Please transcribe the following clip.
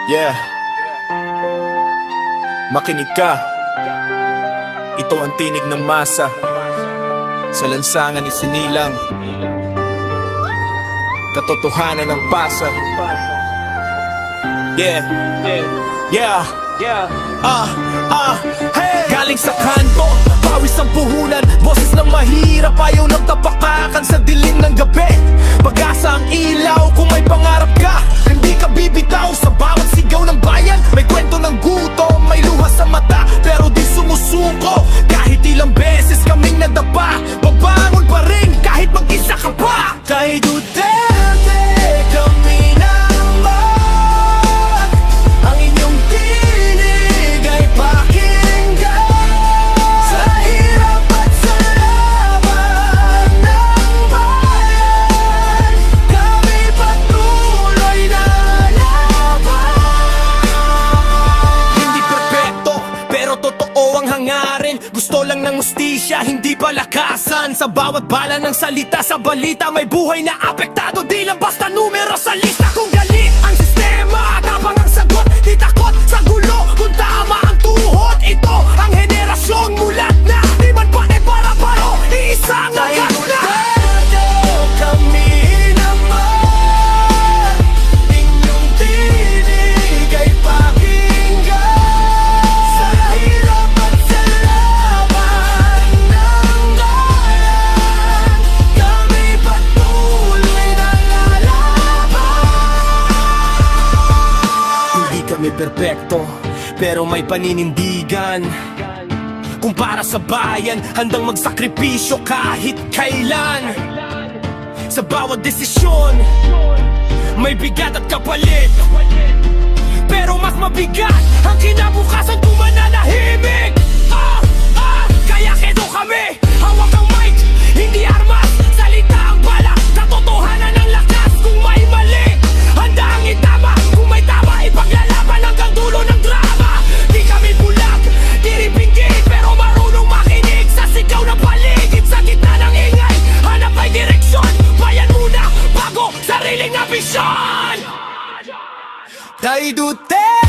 Yeah, makinig ka. Ito ang tinig ng masa sa lansangan ni Sinilang. Katotohanan ng pasa. Yeah, yeah, hey! Galing sa kanto, pawis ang puhunan, boses ng mahirap, ayaw ng tapakakan sa dilim ng gabi. Pag-asa ang ilaw kung may pangarap ka, hindi ka bibitaw sa bawat sigaw ng bayan. May kwento ng gutom, may luha sa mata, pero di sumusuko. Kahit ilang beses kaming nadapa, babangon pa rin kahit mag-isa ka pa. Kay Duterte kami naman, ang inyong tinig ay pakinggan. Sa hirap at sa laban ng bayan, kami patuloy na laban. Hindi perpekto, pero totoo ang hangarin. Gusto lang ng hustisya, hindi palakasan. Sa bawat bala ng salita sa balita, may buhay na apektado, di lang basta numero sa lista. Kung galit ang sistema, tapang ang sagot, di takot sa gulo kung tama ang tuhod. Ito ang henerasyong mulat na di man pare para paro, iisang agad na. Kami naman, inyong tinig ay pakinggan. Sa hirap at sa laban ng bayan, kami patuloy na lalaban. Hindi kami perpekto, pero may paninindigan. Kung para sa bayan, handang magsakripisyo kahit kailan. Sa bawat desisyon, may bigat at kapalit, pero mas mabigat ang kinabukasan kung mananahimik. Kaya kedo kami, hawak ang mic, hindi armas, salita ang bala. Katotohanan ang lakas kung may mali, handa ang itama. Kung may tama, ipaglalaban hanggang dulo ng drama. Di kami bulag, di rin pinggit, pero marunong makinig sa sigaw ng paligid. Sa gitna ng ingay, hanap ay direksyon. Bayan muna, bago sariling ambisyon. Kay Duterte